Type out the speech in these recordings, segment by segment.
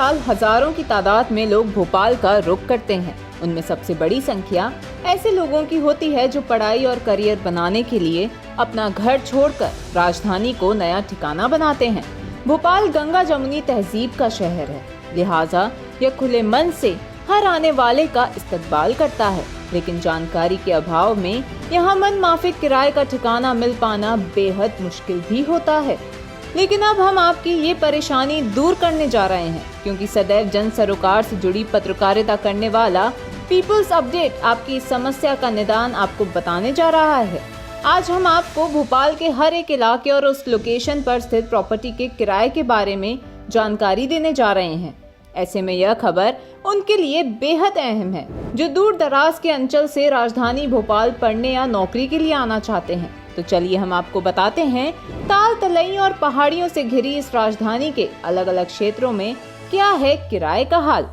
साल हजारों की तादाद में लोग भोपाल का रुख करते हैं। उनमें सबसे बड़ी संख्या ऐसे लोगों की होती है जो पढ़ाई और करियर बनाने के लिए अपना घर छोड़कर राजधानी को नया ठिकाना बनाते हैं। भोपाल गंगा जमुनी तहजीब का शहर है, लिहाजा यह खुले मन से हर आने वाले का इस्तकबाल करता है। लेकिन जानकारी के अभाव में यहाँ मन माफिक किराए का ठिकाना मिल पाना बेहद मुश्किल भी होता है। लेकिन अब हम आपकी ये परेशानी दूर करने जा रहे हैं, क्योंकि सदैव जन सरोकार से जुड़ी पत्रकारिता करने वाला पीपल्स अपडेट आपकी इस समस्या का निदान आपको बताने जा रहा है। आज हम आपको भोपाल के हर एक इलाके और उस लोकेशन पर स्थित प्रॉपर्टी के किराए के बारे में जानकारी देने जा रहे हैं। ऐसे में यह खबर उनके लिए बेहद अहम है जो दूर दराज के अंचल से राजधानी भोपाल पढ़ने या नौकरी के लिए आना चाहते हैं। तो चलिए हम आपको बताते हैं ताल तलई और पहाड़ियों से घिरी इस राजधानी के अलग अलग क्षेत्रों में क्या है किराए का हाल।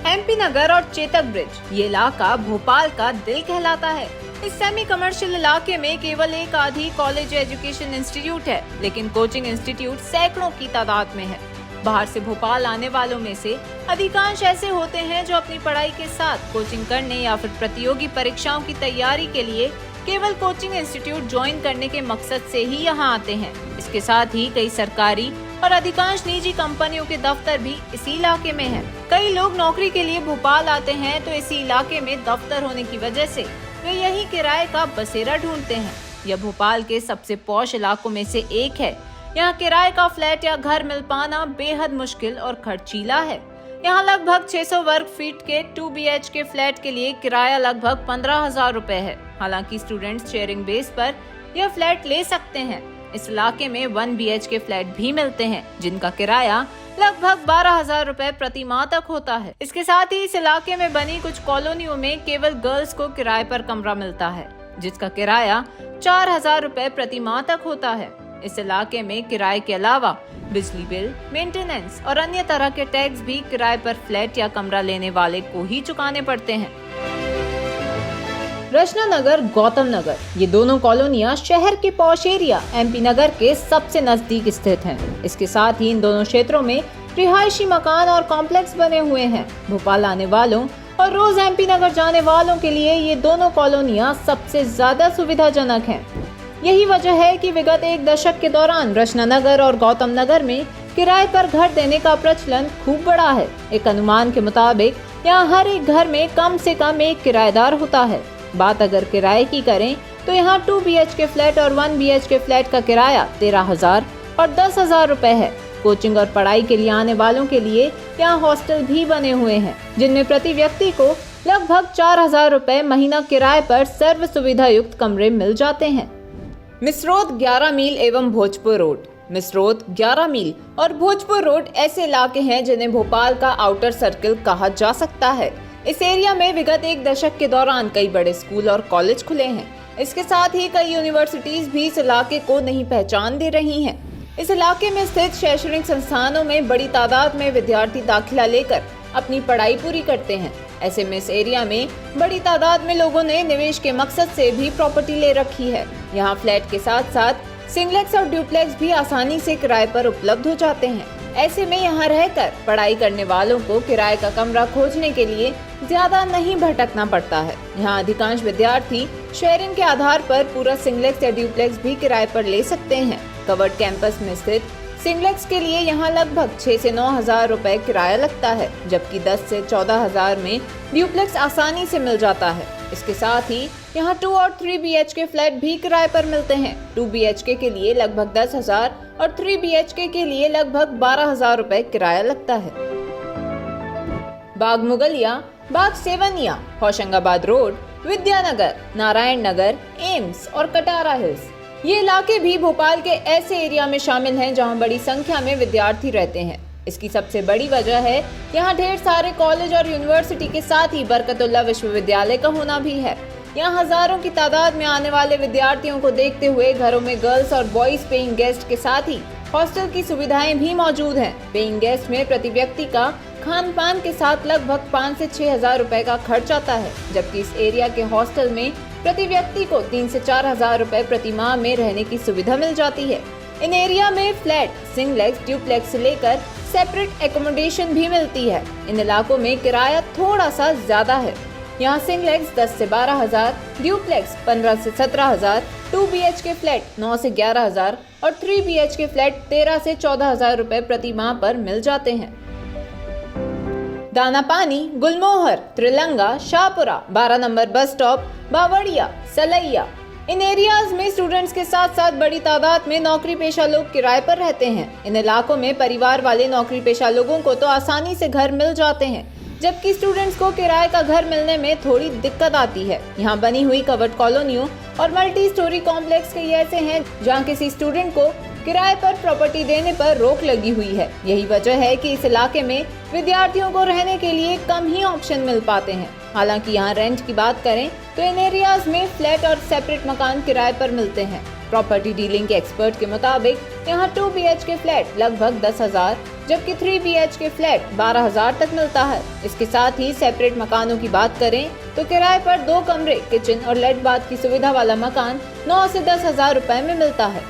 एमपी नगर और चेतक ब्रिज, ये इलाका भोपाल का दिल कहलाता है। इस सेमी कमर्शियल इलाके में केवल एक आधी कॉलेज एजुकेशन इंस्टीट्यूट है, लेकिन कोचिंग इंस्टीट्यूट सैकड़ों की तादाद में है। बाहर से भोपाल आने वालों में से अधिकांश ऐसे होते हैं जो अपनी पढ़ाई के साथ कोचिंग करने या फिर प्रतियोगी परीक्षाओं की तैयारी के लिए केवल कोचिंग इंस्टीट्यूट ज्वाइन करने के मकसद से ही यहाँ आते हैं। इसके साथ ही कई सरकारी और अधिकांश निजी कंपनियों के दफ्तर भी इसी इलाके में हैं। कई लोग नौकरी के लिए भोपाल आते हैं तो इसी इलाके में दफ्तर होने की वजह से वे यही किराए का बसेरा ढूंढते हैं। यह भोपाल के सबसे पॉश इलाकों में से एक है। यहाँ किराए का फ्लैट या घर मिल पाना बेहद मुश्किल और खर्चीला है। यहाँ लगभग 600 वर्ग फीट के 2 BHK फ्लैट के लिए किराया लगभग 15,000 रुपए है। हालांकि स्टूडेंट्स शेयरिंग बेस पर यह फ्लैट ले सकते हैं। इस इलाके में 1 BHK फ्लैट भी मिलते हैं जिनका किराया लगभग 12,000 रुपए प्रति माह तक होता है। इसके साथ ही इस इलाके में बनी कुछ कॉलोनियों में केवल गर्ल्स को किराए पर कमरा मिलता है, जिसका किराया 4,000 रुपए प्रति माह तक होता है। इस इलाके में किराए के अलावा बिजली बिल, मेंटेनेंस और अन्य तरह के टैक्स भी किराए पर फ्लैट या कमरा लेने वाले को ही चुकाने पड़ते हैं। रचना नगर, गौतम नगर, ये दोनों कॉलोनियां शहर के पॉश एरिया एमपी नगर के सबसे नजदीक स्थित हैं। इसके साथ ही इन दोनों क्षेत्रों में रिहायशी मकान और कॉम्प्लेक्स बने हुए हैं। भोपाल आने वालों और रोज एमपी नगर जाने वालों के लिए ये दोनों कॉलोनियां सबसे ज्यादा सुविधाजनक हैं। यही वजह है कि विगत एक दशक के दौरान रचना नगर और गौतम नगर में किराए पर घर देने का प्रचलन खूब बढ़ा है। एक अनुमान के मुताबिक यहाँ हर एक घर में कम से कम एक किराएदार होता है। बात अगर किराए की करें तो यहाँ 2 BHK फ्लैट और 1 BHK फ्लैट का किराया 13,000 और 10,000 रुपए है। कोचिंग और पढ़ाई के लिए आने वालों के लिए यहाँ हॉस्टल भी बने हुए हैं, जिनमें प्रति व्यक्ति को लगभग 4,000 रुपए महीना किराए पर सर्व सुविधा युक्त कमरे मिल जाते हैं। मिसरोद, 11 मील एवं भोजपुर रोड। मिसरोद, 11 मील और भोजपुर रोड ऐसे इलाके हैं जिन्हें भोपाल का आउटर सर्किल कहा जा सकता है। इस एरिया में विगत एक दशक के दौरान कई बड़े स्कूल और कॉलेज खुले हैं। इसके साथ ही कई यूनिवर्सिटीज भी इस इलाके को नई पहचान दे रही हैं। इस इलाके में स्थित शैक्षणिक संस्थानों में बड़ी तादाद में विद्यार्थी दाखिला लेकर अपनी पढ़ाई पूरी करते हैं। ऐसे में इस एरिया में बड़ी तादाद में लोगों ने निवेश के मकसद से भी प्रॉपर्टी ले रखी है। यहाँ फ्लैट के साथ साथ सिंगलेक्स और ड्यूप्लेक्स भी आसानी से किराए पर उपलब्ध हो जाते हैं। ऐसे में यहाँ रहकर पढ़ाई करने वालों को किराए का कमरा खोजने के लिए ज्यादा नहीं भटकना पड़ता है। यहाँ अधिकांश विद्यार्थी शेयरिंग के आधार पर पूरा सिंगलेक्स या ड्यूप्लेक्स भी किराए पर ले सकते हैं। कवर्ड कैंपस में स्थित सिंगलेक्स के लिए यहाँ लगभग 6 से 9,000 रुपए किराया लगता है, जबकि 10 से 14,000 में ड्यूप्लेक्स आसानी से मिल जाता है। इसके साथ ही यहाँ 2 और 3 BHK फ्लैट भी किराए पर मिलते हैं। 2 BHK के लिए लगभग 10,000 और 3 BHK के लिए लगभग 12,000 रुपए किराया लगता है। बाग मुगलिया, बाग सेवनिया, होशंगाबाद रोड, विद्यानगर, नारायण नगर, एम्स और कटारा हिल्स, ये इलाके भी भोपाल के ऐसे एरिया में शामिल हैं जहां बड़ी संख्या में विद्यार्थी रहते हैं। इसकी सबसे बड़ी वजह है यहाँ ढेर सारे कॉलेज और यूनिवर्सिटी के साथ ही बरकतुल्लाह विश्वविद्यालय का होना भी है। यहाँ हजारों की तादाद में आने वाले विद्यार्थियों को देखते हुए घरों में गर्ल्स और बॉयज पेइंग गेस्ट के साथ ही हॉस्टल की सुविधाएं भी मौजूद हैं। पेइंग गेस्ट में प्रति व्यक्ति का खान पान के साथ लगभग 5 से 6,000 रुपए का खर्च आता है, जबकि इस एरिया के हॉस्टल में प्रति व्यक्ति को 3 से 4,000 रुपए प्रति माह में रहने की सुविधा मिल जाती है। इन एरिया में फ्लैट, सिंगलेक्स, ड्यूप्लेक्स से लेकर सेपरेट एकोमोडेशन भी मिलती है। इन इलाकों में किराया थोड़ा सा ज्यादा है। यहाँ सिंगलेक्स 10 से 12,000, ड्यूप्लेक्स 15 से 17,000, 2 BHK फ्लैट 9 से 11,000 और 3 BHK फ्लैट 13 से 14,000 रुपए प्रति माह पर मिल जाते हैं। Danapani, Gulmohar, Trilanga, Shahpura, 12 number bus stop, Bawadiya, Salaiya, इन एरियाज में स्टूडेंट्स के साथ साथ बड़ी तादाद में नौकरी पेशा लोग किराए पर रहते हैं। इन इलाकों में परिवार वाले नौकरी पेशा लोगों को तो आसानी से घर मिल जाते हैं, जबकि स्टूडेंट्स को किराए का घर मिलने में थोड़ी दिक्कत आती है। यहाँ बनी हुई कवर्ड कॉलोनियों और मल्टी स्टोरी कॉम्प्लेक्स कई ऐसे हैं जहाँ किसी स्टूडेंट को किराए पर प्रॉपर्टी देने पर रोक लगी हुई है। यही वजह है कि इस इलाके में विद्यार्थियों को रहने के लिए कम ही ऑप्शन मिल पाते हैं। हालांकि यहाँ रेंट की बात करें तो इन एरियाज में फ्लैट और सेपरेट मकान किराए पर मिलते हैं। प्रॉपर्टी डीलिंग के एक्सपर्ट के मुताबिक यहाँ 2 BHK फ्लैट लगभग 10,000 जबकि 3 BHK फ्लैट 12,000 तक मिलता है। इसके साथ ही सेपरेट मकानों की बात करें तो किराए पर 2 कमरे, किचन और लेट बाथ की सुविधा वाला मकान 9 से 10,000 रुपए में मिलता है।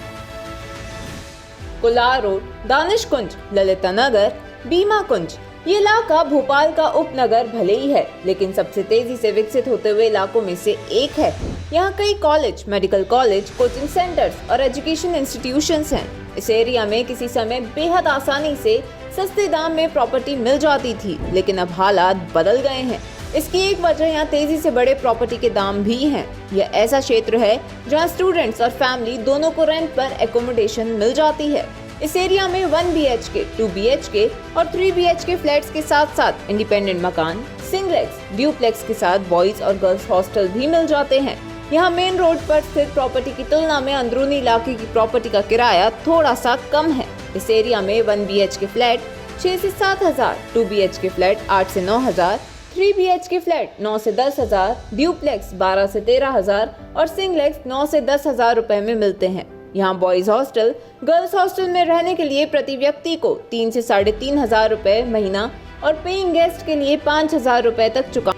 कोलार रोड, दानिश कुंज, ललिता नगर, बीमा कुंज, ये इलाका भोपाल का उपनगर भले ही है, लेकिन सबसे तेजी से विकसित होते हुए इलाकों में से एक है। यहाँ कई college, medical college, coaching centres और एजुकेशन इंस्टीट्यूशंस हैं। इस एरिया में किसी समय बेहद आसानी से सस्ते दाम में प्रॉपर्टी मिल जाती थी, लेकिन अब हालात बदल गए हैं। इसकी एक वजह यहाँ तेजी से बढ़े प्रॉपर्टी के दाम भी हैं। यह ऐसा क्षेत्र है जहाँ स्टूडेंट्स और फैमिली दोनों को रेंट पर एकोमोडेशन मिल जाती है। इस एरिया में 1 BHK, 2 BHK और 3 BHK फ्लैट्स के साथ साथ इंडिपेंडेंट मकान, सिंगलेक्स, ड्यूप्लेक्स के साथ बॉयज और गर्ल्स हॉस्टल भी मिल जाते हैं। यहाँ मेन रोड पर स्थित प्रॉपर्टी की तुलना में अंदरूनी इलाके की प्रॉपर्टी का किराया थोड़ा सा कम है। इस एरिया में 1 BHK फ्लैट 6 से 7,000, 2 BHK फ्लैट 8 से 9,000, 3 BHK फ्लैट 9 से 10,000, ड्यूप्लेक्स 12 से 13,000 और सिंगलेक्स 9 से 10,000 रुपए में मिलते हैं। यहाँ बॉयज हॉस्टल, गर्ल्स हॉस्टल में रहने के लिए प्रति व्यक्ति को 3 से 3,500 रुपए महीना और पेइंग गेस्ट के लिए 5,000 रुपए तक चुका।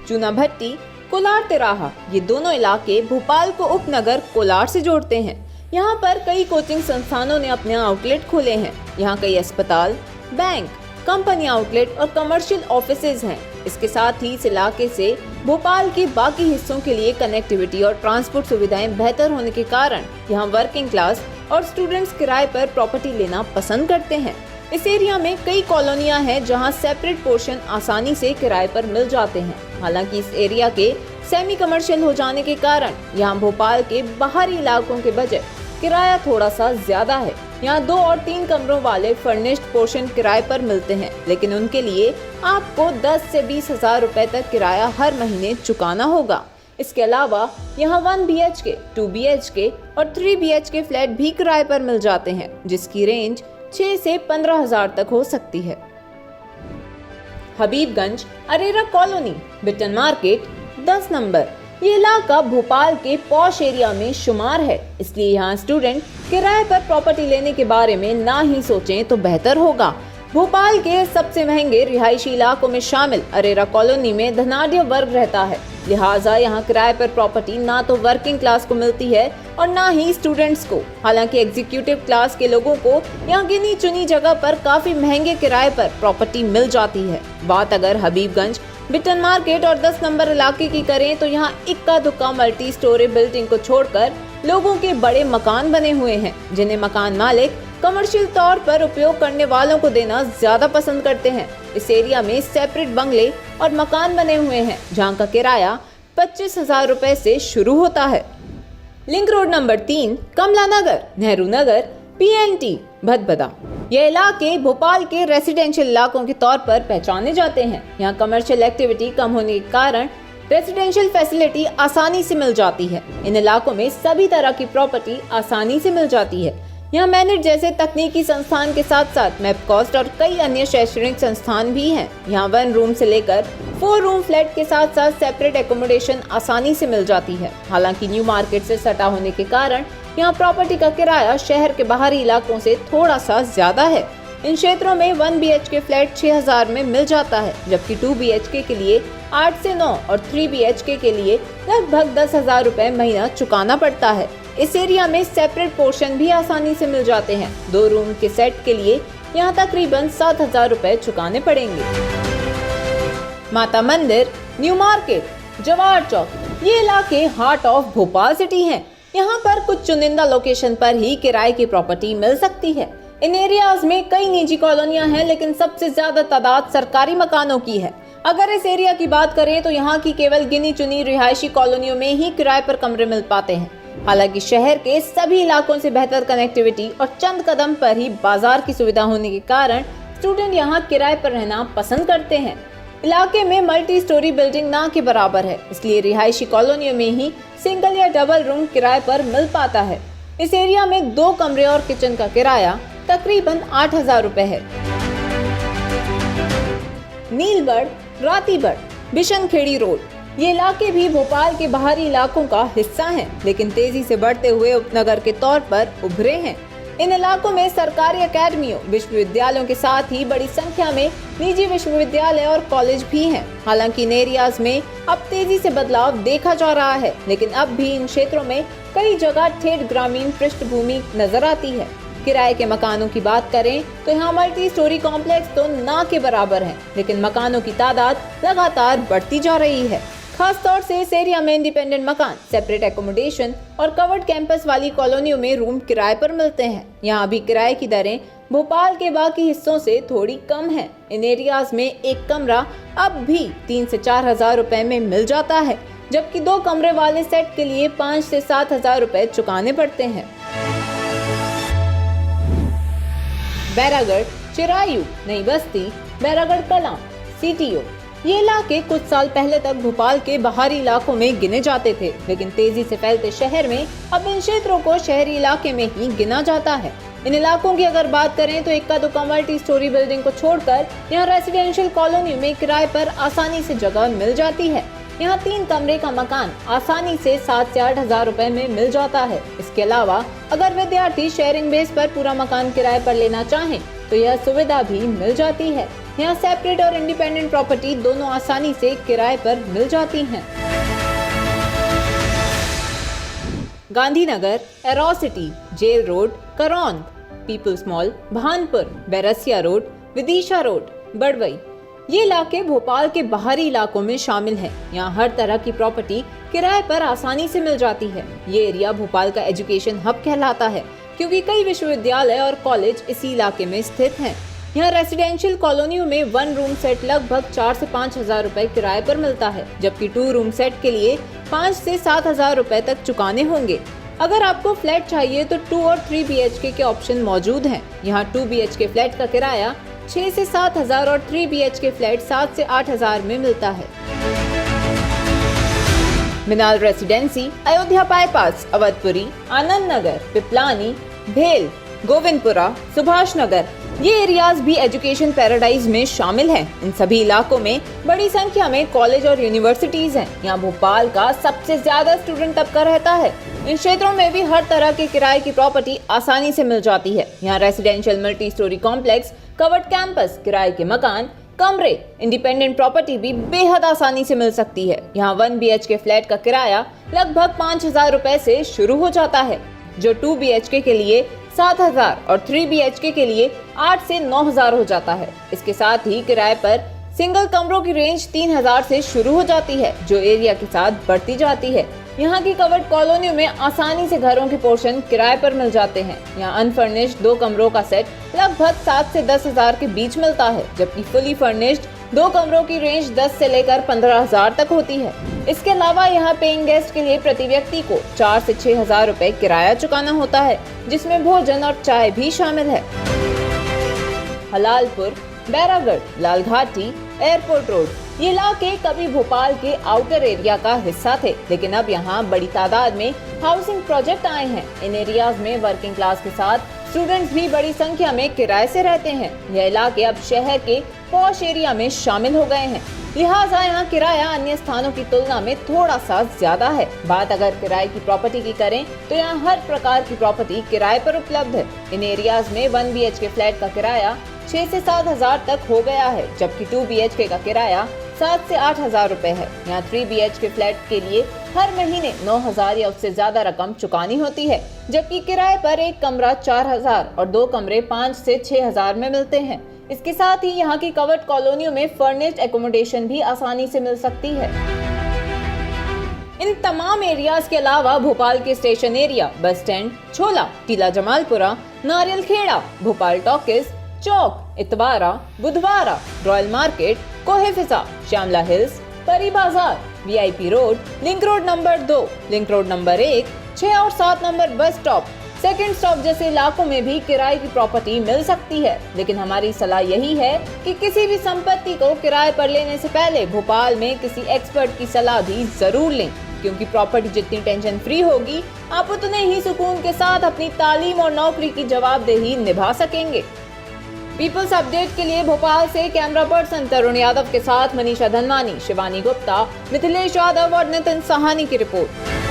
चूना भट्टी, कोलार तिराहा, ये दोनों इलाके भोपाल को उपनगर कोलार से जोड़ते हैं। यहाँ पर कई कोचिंग संस्थानों ने अपने आउटलेट खोले हैं। यहाँ कई अस्पताल, बैंक, कंपनी आउटलेट और कमर्शियल ऑफिसेज हैं। इसके साथ ही इस इलाके से भोपाल के बाकी हिस्सों के लिए कनेक्टिविटी और ट्रांसपोर्ट सुविधाएं बेहतर होने के कारण यहाँ वर्किंग क्लास और स्टूडेंट्स किराए पर प्रॉपर्टी लेना पसंद करते हैं। इस एरिया में कई कॉलोनियां हैं जहां सेपरेट पोर्शन आसानी से किराए पर मिल जाते हैं। हालांकि इस एरिया के सेमी कमर्शियल हो जाने के कारण यहाँ भोपाल के बाहरी इलाकों के बजाय किराया थोड़ा सा ज्यादा है। यहाँ 2 और 3 कमरों वाले फर्निश्ड पोर्शन किराए पर मिलते हैं, लेकिन उनके लिए आपको 10 से 20,000 रुपए तक किराया हर महीने चुकाना होगा। इसके अलावा यहाँ 1 BHK, 2 BHK और 3 BHK फ्लैट भी किराए पर मिल जाते हैं, जिसकी रेंज 6 से 15,000 तक हो सकती है। हबीबगंज, अरेरा कॉलोनी, बिटन मार्केट, 10 नंबर, ये इलाका भोपाल के पॉश एरिया में शुमार है, इसलिए यहाँ स्टूडेंट किराए पर प्रॉपर्टी लेने के बारे में ना ही सोचें तो बेहतर होगा। भोपाल के सबसे महंगे रिहायशी इलाकों में शामिल अरेरा कॉलोनी में धनाढ्य वर्ग रहता है, लिहाजा यहाँ किराए पर प्रॉपर्टी ना तो वर्किंग क्लास को मिलती है और ना ही स्टूडेंट्स को। हालांकि एग्जीक्यूटिव क्लास के लोगों को यहाँ गिनी चुनी जगह पर काफी महंगे किराए पर प्रॉपर्टी मिल जाती है। बात अगर हबीबगंज, बिटन मार्केट और 10 नंबर इलाके की करें तो यहाँ इक्का दुक्का मल्टी स्टोरी बिल्डिंग को छोड़कर लोगों के बड़े मकान बने हुए हैं, जिन्हें मकान मालिक कमर्शियल तौर पर उपयोग करने वालों को देना ज्यादा पसंद करते हैं। इस एरिया में सेपरेट बंगले और मकान बने हुए हैं, जहाँ का किराया 25,000 रुपए से शुरू होता है। लिंक रोड नंबर 3, कमला नगर, नेहरू नगर, PNT, भदभदा, ये इलाके भोपाल के रेसिडेंशियल इलाकों के तौर पर पहचाने जाते हैं। यहाँ कमर्शियल एक्टिविटी कम होने के कारण रेसिडेंशियल फैसिलिटी आसानी से मिल जाती है। इन इलाकों में सभी तरह की प्रॉपर्टी आसानी से मिल जाती है। यहाँ मैनेट जैसे तकनीकी संस्थान के साथ साथ मैपकॉस्ट और कई अन्य शैक्षणिक संस्थान भी हैं। यहाँ 1 रूम से लेकर 4 रूम फ्लैट के साथ साथ सेपरेट एकोमोडेशन आसानी से मिल जाती है। हालांकि न्यू मार्केट से सटा होने के कारण यहाँ प्रॉपर्टी का किराया शहर के बाहरी इलाकों से थोड़ा सा ज्यादा है। इन क्षेत्रों में 1 BHK फ्लैट 6,000 में मिल जाता है, जबकि 2 BHK के लिए 8 से 9 और 3 BHK के लिए लगभग 10,000 रुपए महीना चुकाना पड़ता है। इस एरिया में सेपरेट पोर्शन भी आसानी से मिल जाते हैं। 2 रूम के सेट के लिए यहाँ तकरीबन 7,000 रुपए चुकाने पड़ेंगे। माता मंदिर, न्यू मार्केट, जवाहर चौक, ये इलाके हार्ट ऑफ भोपाल सिटी हैं। यहाँ पर कुछ चुनिंदा लोकेशन पर ही किराए की प्रॉपर्टी मिल सकती है। इन एरियाज में कई निजी कॉलोनियां हैं, लेकिन सबसे ज्यादा तादाद सरकारी मकानों की है। अगर इस एरिया की बात करें तो यहाँ की केवल गिनी चुनी रिहायशी कॉलोनियों में ही किराए पर कमरे मिल पाते हैं। हालांकि शहर के सभी इलाकों से बेहतर कनेक्टिविटी और चंद कदम पर ही बाजार की सुविधा होने के कारण स्टूडेंट यहाँ किराए पर रहना पसंद करते हैं। इलाके में मल्टी स्टोरी बिल्डिंग ना के बराबर है, इसलिए रिहायशी कॉलोनियों में ही सिंगल या डबल रूम किराए पर मिल पाता है। इस एरिया में 2 कमरे और किचन का किराया तकरीबन 8,000 रुपए है। नीलबढ़, रातीबढ़, बिशनखेड़ी रोड, ये इलाके भी भोपाल के बाहरी इलाकों का हिस्सा हैं, लेकिन तेजी से बढ़ते हुए उपनगर के तौर पर उभरे हैं। इन इलाकों में सरकारी अकेडमियों, विश्वविद्यालयों के साथ ही बड़ी संख्या में निजी विश्वविद्यालय और कॉलेज भी हैं। हालांकि इन एरियाज में अब तेजी से बदलाव देखा जा रहा है, लेकिन अब भी इन क्षेत्रों में कई जगह ठेठ ग्रामीण पृष्ठभूमि नजर आती है। किराए के मकानों की बात करें तो यहाँ मल्टी स्टोरी कॉम्प्लेक्स तो ना के बराबर है, लेकिन मकानों की तादाद लगातार बढ़ती जा रही है। खास तौर से इस एरिया में इंडिपेंडेंट मकान, सेपरेट एकोमोडेशन और कवर्ड कैंपस वाली कॉलोनियों में रूम किराए पर मिलते हैं। यहाँ भी किराए की दरें भोपाल के बाकी हिस्सों से थोड़ी कम है। इन एरियाज में एक कमरा अब भी 3 से 4,000 रुपए में मिल जाता है, जबकि 2 कमरे वाले सेट के लिए 5 से 7,000 रुपए चुकाने पड़ते हैं। बैरागढ़, चिरायू, नई बस्ती, बैरागढ़ कलां, सीटीओ, ये इलाके कुछ साल पहले तक भोपाल के बाहरी इलाकों में गिने जाते थे, लेकिन तेजी से फैलते शहर में अब इन क्षेत्रों को शहरी इलाके में ही गिना जाता है। इन इलाकों की अगर बात करें तो इक्का दुक्का मल्टी स्टोरी बिल्डिंग को छोड़कर यहाँ रेसिडेंशियल कॉलोनी में किराए पर आसानी से जगह मिल जाती है। यहाँ 3 कमरे का मकान आसानी से 7 से 8,000 रुपए में मिल जाता है। इसके अलावा अगर विद्यार्थी शेयरिंग बेस पर पूरा मकान किराए पर लेना चाहें तो यह सुविधा भी मिल जाती है। यहाँ सेपरेट और इंडिपेंडेंट प्रॉपर्टी दोनों आसानी से किराए पर मिल जाती हैं। Gandhinagar, Aerocity, jail road, Karond, People's mall, Bhanpur, Bairasia road, Vidisha road, Badwai, ये इलाके भोपाल के बाहरी इलाकों में शामिल हैं। यहाँ हर तरह की प्रॉपर्टी किराए पर आसानी से मिल जाती है। ये एरिया भोपाल का एजुकेशन हब कहलाता है, क्योंकि कई विश्वविद्यालय और कॉलेज इसी इलाके में स्थित हैं। यहाँ रेसिडेंशियल कॉलोनियों में 1 रूम सेट लगभग 4 से 5,000 रुपए किराए पर मिलता है, जबकि 2 रूम सेट के लिए 5 से 7,000 रुपए तक चुकाने होंगे। अगर आपको फ्लैट चाहिए तो 2 और 3 BHK के ऑप्शन मौजूद हैं। यहाँ 2 BHK फ्लैट का किराया 6 से 7,000 और 3 BHK फ्लैट 7 से 8,000 में मिलता है। मिनाल रेसिडेंसी, अयोध्या बाईपास, अवधपुरी, आनंद नगर, पिपलानी, भेल, गोविंदपुरा, सुभाष नगर, ये एरियाज भी एजुकेशन पैराडाइज में शामिल हैं। इन सभी इलाकों में बड़ी संख्या में कॉलेज और यूनिवर्सिटीज हैं। यहाँ भोपाल का सबसे ज्यादा स्टूडेंट तबका रहता है। इन क्षेत्रों में भी हर तरह के किराए की प्रॉपर्टी आसानी से मिल जाती है। यहाँ residential multi storey complex, covered campus, किराए के मकान, कमरे, इंडिपेंडेंट प्रॉपर्टी भी बेहद आसानी से मिल सकती है। यहाँ 1 BHK फ्लैट का किराया लगभग 5,000 रुपए से शुरू हो जाता है, जो 2 BHK के लिए 7,000 और 3 BHK के लिए 8 से 9,000 हो जाता है। इसके साथ ही किराए पर सिंगल कमरों की रेंज 3,000 से शुरू हो जाती है, जो एरिया के साथ बढ़ती जाती है। यहाँ की कवर्ड कॉलोनियों में आसानी से घरों के पोर्शन किराए पर मिल जाते हैं। यहाँ अनफर्निश्ड 2 कमरों का सेट लगभग 7 से 10,000 के बीच मिलता है, जबकि फुली फर्निश्ड 2 कमरों की रेंज 10 से लेकर 15,000 तक होती है। इसके अलावा यहाँ पेइंग गेस्ट के लिए प्रति व्यक्ति को 4 से 6,000 रुपए किराया चुकाना होता है, जिसमें भोजन और चाय भी शामिल है। हलालपुर, बैरागढ़, लालघाटी, एयरपोर्ट रोड, ये इलाके कभी भोपाल के आउटर एरिया का हिस्सा थे, लेकिन अब यहाँ बड़ी तादाद में हाउसिंग प्रोजेक्ट आए हैं। इन एरियाज में वर्किंग क्लास के साथ स्टूडेंट्स भी बड़ी संख्या में किराए से रहते हैं। यह इलाके अब शहर के पॉश एरिया में शामिल हो गए हैं, लिहाजा यहाँ किराया अन्य स्थानों की तुलना में थोड़ा सा ज्यादा है। बात अगर किराए की प्रॉपर्टी की करें तो यहाँ हर प्रकार की प्रॉपर्टी किराए पर उपलब्ध है। इन एरियाज में 1 BHK फ्लैट का किराया 6 से 7,000 तक हो गया है, जबकि 2 BHK का किराया 7 से 8 हजार रुपए है। यहाँ 3 BHK फ्लैट के लिए हर महीने 9,000 या उससे ज्यादा रकम चुकानी होती है, जबकि किराए पर एक कमरा 4,000 और 2 कमरे 5 से 6,000 में मिलते हैं। इसके साथ ही यहाँ की कवर्ड कॉलोनियों में फर्निश्ड एकोमोडेशन भी आसानी से मिल सकती है। इन तमाम एरियाज के अलावा भोपाल के स्टेशन एरिया, बस स्टैंड, छोला, टीला जमालपुरा, नारियल खेड़ा, भोपाल टॉकीज, चौक, इतवारा, बुधवारा, रॉयल मार्केट, कोहे फिजा, श्यामला हिल्स, परी बाजार, VIP road, link road number 2, link road number 1, 6 और 7 number bus stop, second stop जैसे इलाकों में भी किराए की प्रॉपर्टी मिल सकती है। लेकिन हमारी सलाह यही है कि किसी भी संपत्ति को किराए पर लेने से पहले भोपाल में किसी एक्सपर्ट की सलाह भी जरूर लें, क्योंकि प्रॉपर्टी जितनी टेंशन फ्री होगी, आप उतने ही सुकून के साथ अपनी तालीम और नौकरी की जवाबदेही निभा सकेंगे। पीपल्स अपडेट के लिए भोपाल से कैमरा पर्सन तरुण यादव के साथ मनीषा धनवानी, शिवानी गुप्ता, मिथिलेश यादव और नितिन सहानी की रिपोर्ट।